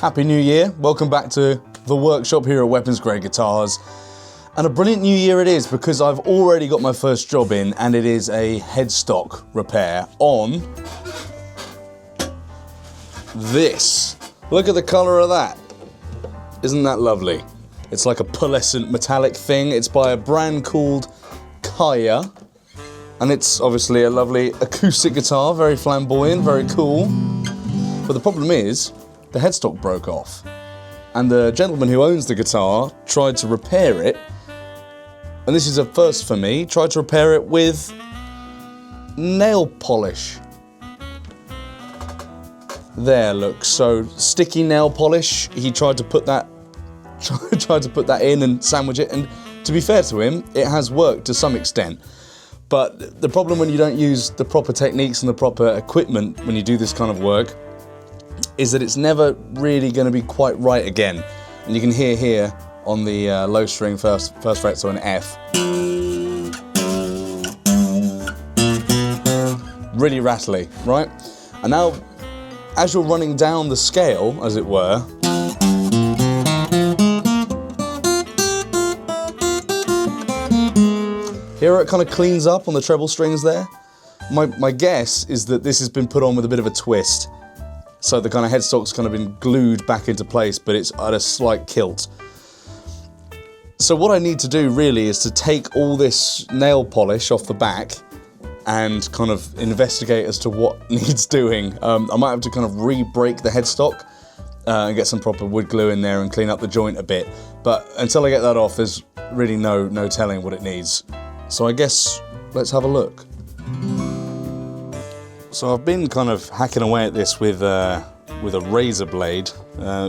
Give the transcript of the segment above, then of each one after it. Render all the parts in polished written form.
Happy New Year, welcome back to the workshop here at Weapons Grade Guitars. And a brilliant new year it is because I've already got my first job in and it is a headstock repair on this. Look at the colour of that. Isn't that lovely? It's like a pearlescent metallic thing. It's by a brand called Kaya. And it's obviously a lovely acoustic guitar, very flamboyant, very cool. But the problem is, the headstock broke off. And the gentleman who owns the guitar tried to repair it, and this is a first for me, tried to repair it with nail polish. There, look, so sticky nail polish. He tried to put that in and sandwich it, and to be fair to him, it has worked to some extent. But the problem when you don't use the proper techniques and the proper equipment when you do this kind of work is that it's never really going to be quite right again. And you can hear here on the low string first fret, so an F. Really rattly, right? And now, as you're running down the scale, as it were, here it kind of cleans up on the treble strings there. My guess is that this has been put on with a bit of a twist. So the kind of headstock's kind of been glued back into place, but it's at a slight kilt. So what I need to do really is to take all this nail polish off the back and kind of investigate as to what needs doing. I might have to kind of re-break the headstock and get some proper wood glue in there and clean up the joint a bit. But until I get that off, there's really no telling what it needs. So I guess let's have a look. So I've been kind of hacking away at this with a razor blade.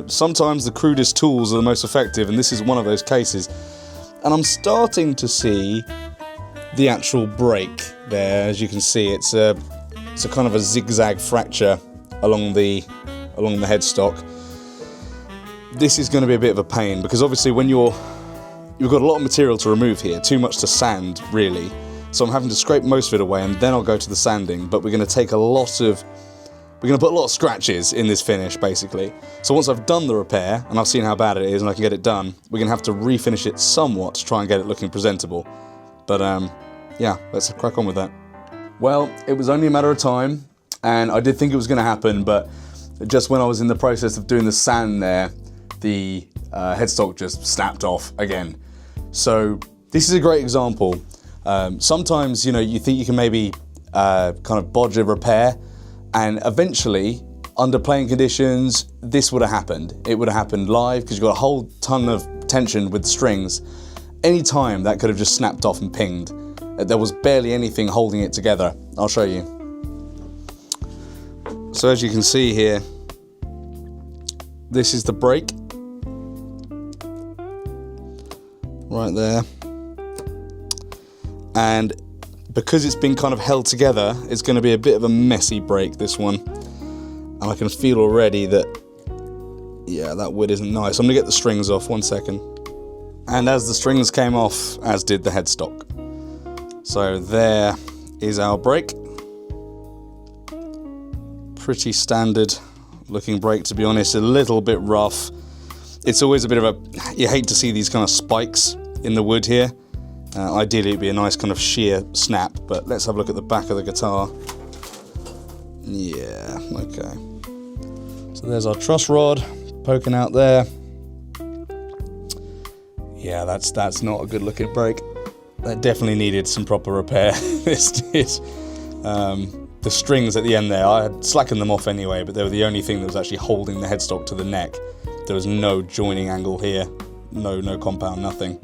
Sometimes the crudest tools are the most effective, and this is one of those cases. And I'm starting to see the actual break there. As you can see, it's a kind of a zigzag fracture along the headstock. This is going to be a bit of a pain because obviously when you've got a lot of material to remove here, too much to sand really. So I'm having to scrape most of it away and then I'll go to the sanding, but we're going to put a lot of scratches in this finish basically. So once I've done the repair and I've seen how bad it is and I can get it done, we're going to have to refinish it somewhat to try and get it looking presentable. But yeah, let's crack on with that. Well, it was only a matter of time and I did think it was going to happen, but just when I was in the process of doing the sand there, the headstock just snapped off again. So this is a great example. Sometimes, you think you can maybe kind of bodge a repair, and eventually, under playing conditions, this would have happened. It would have happened live because you've got a whole ton of tension with the strings. Any time that could have just snapped off and pinged. There was barely anything holding it together. I'll show you. So as you can see here, this is the break. Right there. And because it's been kind of held together, it's going to be a bit of a messy break, this one. And I can feel already that, yeah, that wood isn't nice. I'm going to get the strings off, 1 second. And as the strings came off, as did the headstock. So there is our break. Pretty standard looking break, to be honest, a little bit rough. It's always a bit of a, you hate to see these kind of spikes in the wood here. Ideally it'd be a nice kind of sheer snap, but let's have a look at the back of the guitar. Yeah, okay. So there's our truss rod poking out there. Yeah, that's not a good looking break. That definitely needed some proper repair. This did. The strings at the end there, I had slackened them off anyway, but they were the only thing that was actually holding the headstock to the neck. There was no joining angle here, no compound, nothing.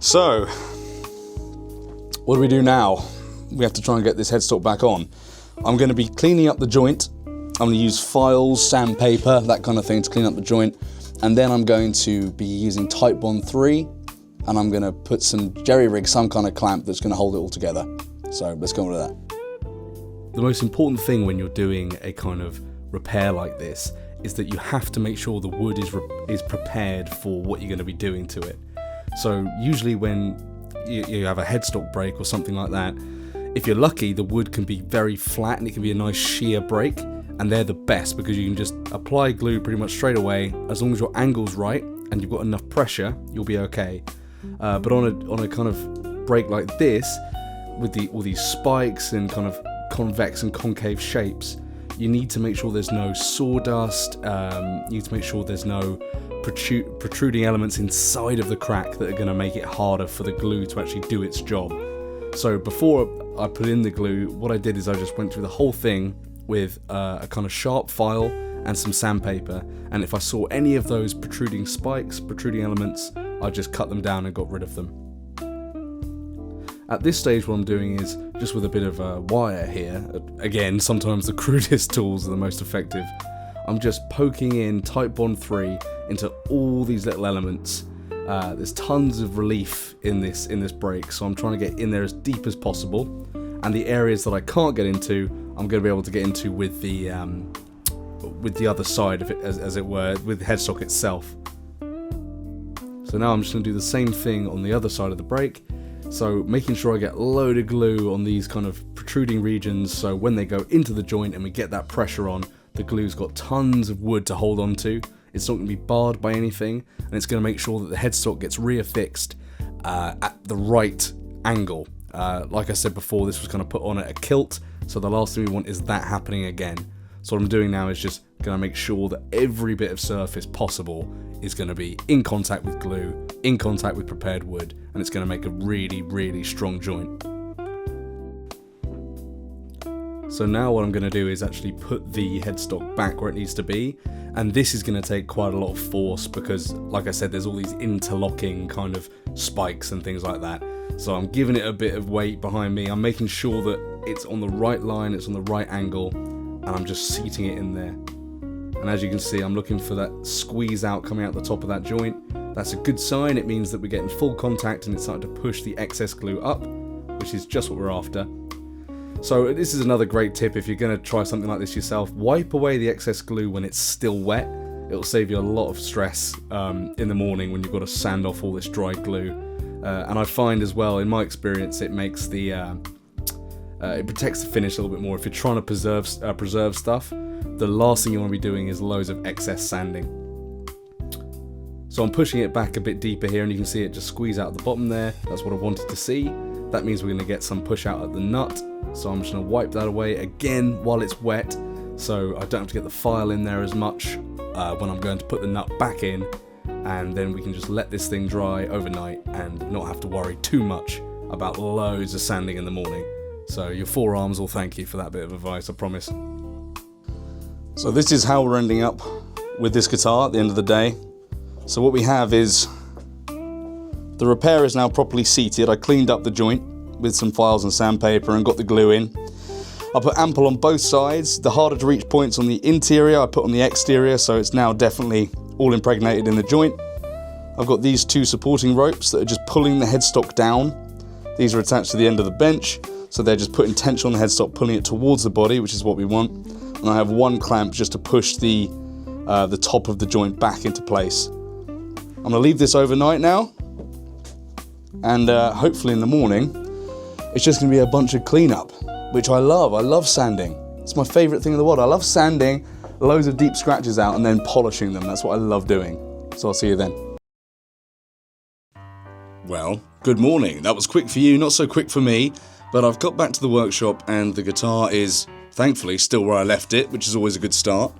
So, what do we do now? We have to try and get this headstock back on. I'm going to be cleaning up the joint. I'm going to use files, sandpaper, that kind of thing to clean up the joint. And then I'm going to be using Titebond 3, and I'm going to put some jerry-rig, some kind of clamp that's going to hold it all together. So let's go on with that. The most important thing when you're doing a kind of repair like this is that you have to make sure the wood is prepared for what you're going to be doing to it. So usually when you have a headstock break or something like that, if you're lucky, the wood can be very flat and it can be a nice sheer break. and they're the best because you can just apply glue pretty much straight away. As long as your angle's right and you've got enough pressure, you'll be okay. But on a kind of brake like this, with all these spikes and kind of convex and concave shapes, you need to make sure there's no sawdust. You need to make sure there's no protruding elements inside of the crack that are going to make it harder for the glue to actually do its job. So before I put in the glue, what I did is I just went through the whole thing with a kind of sharp file and some sandpaper, and if I saw any of those protruding spikes, protruding elements, I just cut them down and got rid of them. At this stage, what I'm doing is, just with a bit of wire here, again, sometimes the crudest tools are the most effective, I'm just poking in Titebond 3 into all these little elements. There's tons of relief in this brake, so I'm trying to get in there as deep as possible, and the areas that I can't get into, I'm going to be able to get into with the other side of it, as it were, with the headstock itself. So now I'm just going to do the same thing on the other side of the brake. So making sure I get a load of glue on these kind of protruding regions, so when they go into the joint and we get that pressure on, the glue's got tons of wood to hold on to. It's not going to be barred by anything, and it's going to make sure that the headstock gets reaffixed at the right angle. Like I said before, this was kind of put on at a kilt, so the last thing we want is that happening again. So what I'm doing now is just going to make sure that every bit of surface possible is going to be in contact with glue, in contact with prepared wood, and it's going to make a really, really strong joint. So now what I'm going to do is actually put the headstock back where it needs to be, and this is going to take quite a lot of force because, like I said, there's all these interlocking kind of spikes and things like that. So I'm giving it a bit of weight behind me. I'm making sure that it's on the right line, it's on the right angle, and I'm just seating it in there. And as you can see, I'm looking for that squeeze out coming out the top of that joint. That's a good sign. It means that we're getting full contact and it's starting to push the excess glue up, which is just what we're after. So this is another great tip if you're going to try something like this yourself. Wipe away the excess glue when it's still wet. It'll save you a lot of stress in the morning when you've got to sand off all this dry glue. And I find as well, in my experience, it makes the it protects the finish a little bit more. If you're trying to preserve stuff, the last thing you want to be doing is loads of excess sanding. So I'm pushing it back a bit deeper here, and you can see it just squeeze out at the bottom there. That's what I wanted to see. That means we're going to get some push out at the nut. So I'm just going to wipe that away again while it's wet, so I don't have to get the file in there as much when I'm going to put the nut back in, and then we can just let this thing dry overnight and not have to worry too much about loads of sanding in the morning. So your forearms will thank you for that bit of advice, I promise. So this is how we're ending up with this guitar at the end of the day. So what we have is the repair is now properly seated. I cleaned up the joint with some files and sandpaper and got the glue in. I put ample on both sides. The harder to reach points on the interior I put on the exterior, so it's now definitely all impregnated in the joint. I've got these two supporting ropes that are just pulling the headstock down. These are attached to the end of the bench, so they're just putting tension on the headstock, pulling it towards the body, which is what we want. And I have one clamp just to push the top of the joint back into place. I'm going to leave this overnight now, and hopefully in the morning it's just going to be a bunch of cleanup, which I love. I love sanding. It's my favourite thing in the world. I love sanding loads of deep scratches out and then polishing them. That's what I love doing. So I'll see you then. Well, good morning. That was quick for you, not so quick for me, but I've got back to the workshop and the guitar is, thankfully, still where I left it, which is always a good start.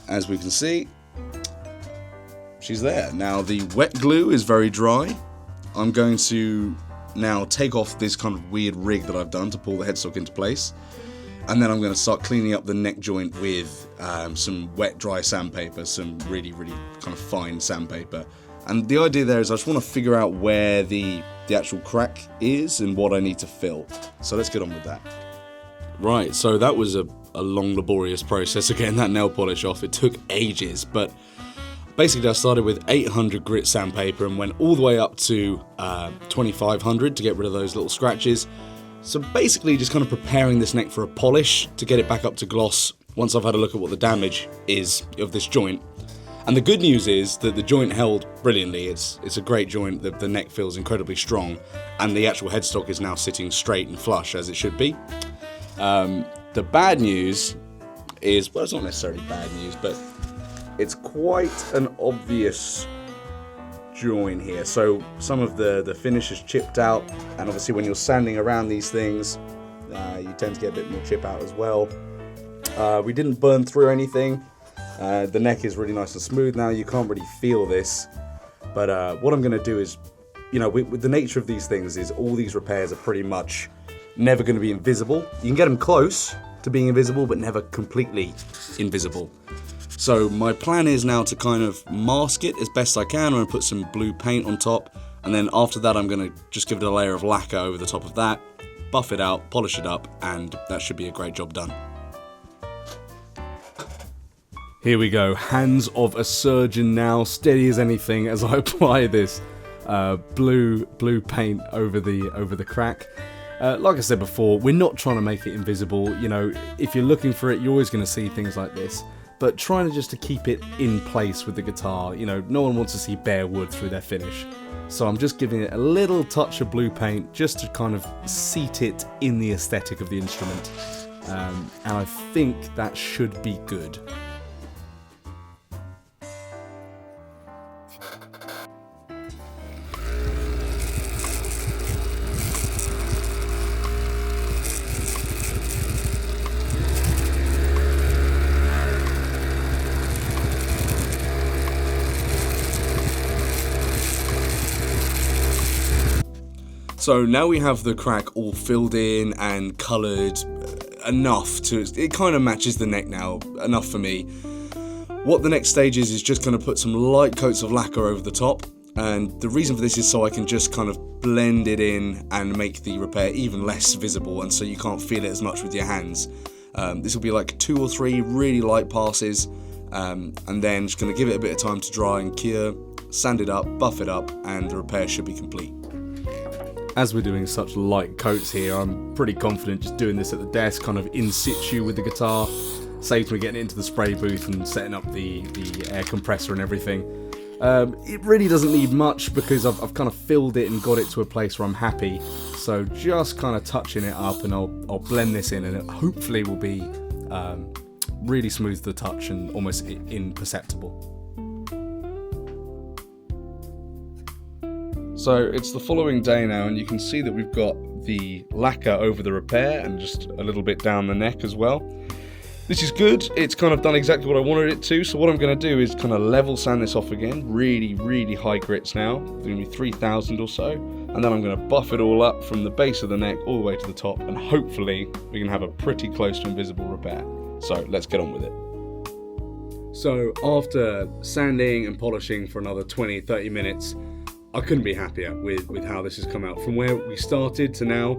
As we can see, she's there. Now the wet glue is very dry. I'm going to now take off this kind of weird rig that I've done to pull the headstock into place, and then I'm going to start cleaning up the neck joint with some wet dry sandpaper, some really kind of fine sandpaper. And the idea there is I just want to figure out where the actual crack is and what I need to fill. So let's get on with that. Right, so that was a long laborious process of getting that nail polish off. It took ages, but basically I started with 800 grit sandpaper and went all the way up to 2500 to get rid of those little scratches. So basically just kind of preparing this neck for a polish to get it back up to gloss once I've had a look at what the damage is of this joint. And the good news is that the joint held brilliantly. It's a great joint, the neck feels incredibly strong, and the actual headstock is now sitting straight and flush as it should be. The bad news is, well, it's not necessarily bad news, but it's quite an obvious join here. So some of the finish is chipped out, and obviously when you're sanding around these things, you tend to get a bit more chip out as well. We didn't burn through anything. The neck is really nice and smooth now. You can't really feel this, but what I'm going to do is, you know, with the nature of these things is all these repairs are pretty much never going to be invisible. You can get them close to being invisible, but never completely invisible. So my plan is now to kind of mask it as best I can. I'm going to put some blue paint on top, and then after that I'm going to just give it a layer of lacquer over the top of that, buff it out, polish it up, and that should be a great job done. Here we go, hands of a surgeon now, steady as anything as I apply this blue paint over the crack. Like I said before, we're not trying to make it invisible. You know, if you're looking for it, you're always going to see things like this. But trying to keep it in place with the guitar. You know, no one wants to see bare wood through their finish. So I'm just giving it a little touch of blue paint just to kind of seat it in the aesthetic of the instrument. And I think that should be good. So now we have the crack all filled in and coloured enough to, it kind of matches the neck now, enough for me. What the next stage is just going to put some light coats of lacquer over the top, and the reason for this is so I can just kind of blend it in and make the repair even less visible, and so you can't feel it as much with your hands. This will be like 2 or 3 really light passes, and then just going to give it a bit of time to dry and cure, sand it up, buff it up, and the repair should be complete. As we're doing such light coats here, I'm pretty confident just doing this at the desk, kind of in situ with the guitar. Saves me getting into the spray booth and setting up the air compressor and everything. It really doesn't need much because I've kind of filled it and got it to a place where I'm happy. So just kind of touching it up, and I'll blend this in, and it hopefully will be really smooth to the touch and almost imperceptible. So it's the following day now, and you can see that we've got the lacquer over the repair and just a little bit down the neck as well. This is good. It's kind of done exactly what I wanted it to. So what I'm going to do is kind of level sand this off again. Really high grits now. It's going to be 3000 or so. And then I'm going to buff it all up from the base of the neck all the way to the top. And hopefully we can have a pretty close to invisible repair. So let's get on with it. So after sanding and polishing for another 20-30 minutes, I couldn't be happier with how this has come out. From where we started to now,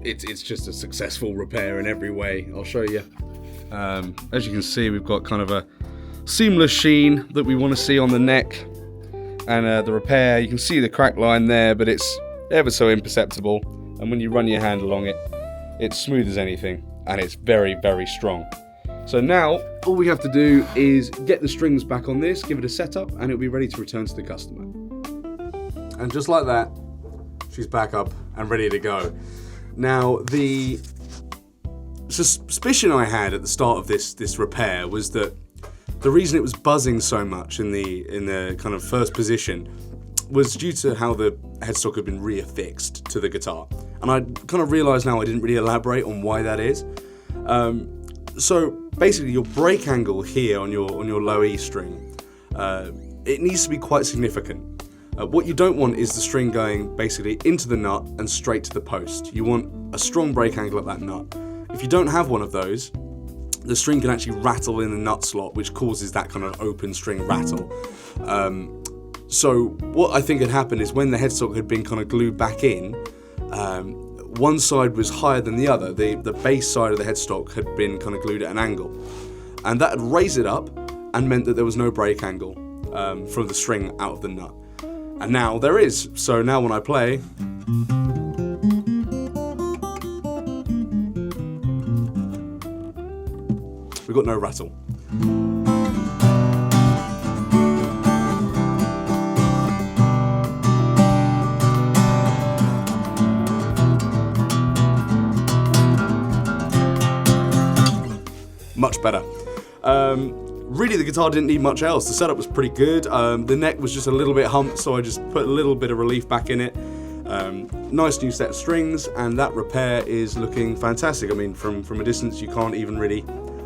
it's just a successful repair in every way. I'll show you. As you can see, we've got kind of a seamless sheen that we want to see on the neck. And the repair, you can see the crack line there, but it's ever so imperceptible. And when you run your hand along it, it's smooth as anything. And it's very strong. So now, all we have to do is get the strings back on this, give it a setup, and it'll be ready to return to the customer. And just like that, she's back up and ready to go. Now, the suspicion I had at the start of this repair was that the reason it was buzzing so much in the kind of first position was due to how the headstock had been reaffixed to the guitar. And I kind of realised now I didn't really elaborate on why that is. So basically, your break angle here on your low E string, it needs to be quite significant. What you don't want is the string going basically into the nut and straight to the post. You want a strong break angle at that nut. If you don't have one of those, the string can actually rattle in the nut slot, which causes that kind of open string rattle. So what I think had happened is when the headstock had been kind of glued back in, one side was higher than the other. The base side of the headstock had been kind of glued at an angle. And that had raised it up and meant that there was no break angle from the string out of the nut. And now there is. So now when I play, we've got no rattle. Much much better. Really, the guitar didn't need much else. The setup was pretty good. The neck was just a little bit humped, so I just put a little bit of relief back in it. Nice new set of strings, and that repair is looking fantastic. I mean, from a distance, you can't even really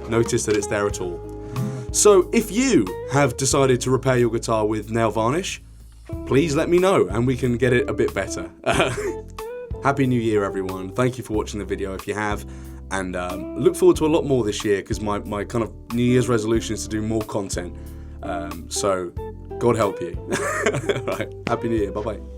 notice that it's there at all. So if you have decided to repair your guitar with nail varnish, please let me know and we can get it a bit better. Happy New Year, everyone. Thank you for watching the video if you have, and look forward to a lot more this year, because my kind of New Year's resolution is to do more content. So God help you. Right. Happy New Year. Bye-bye.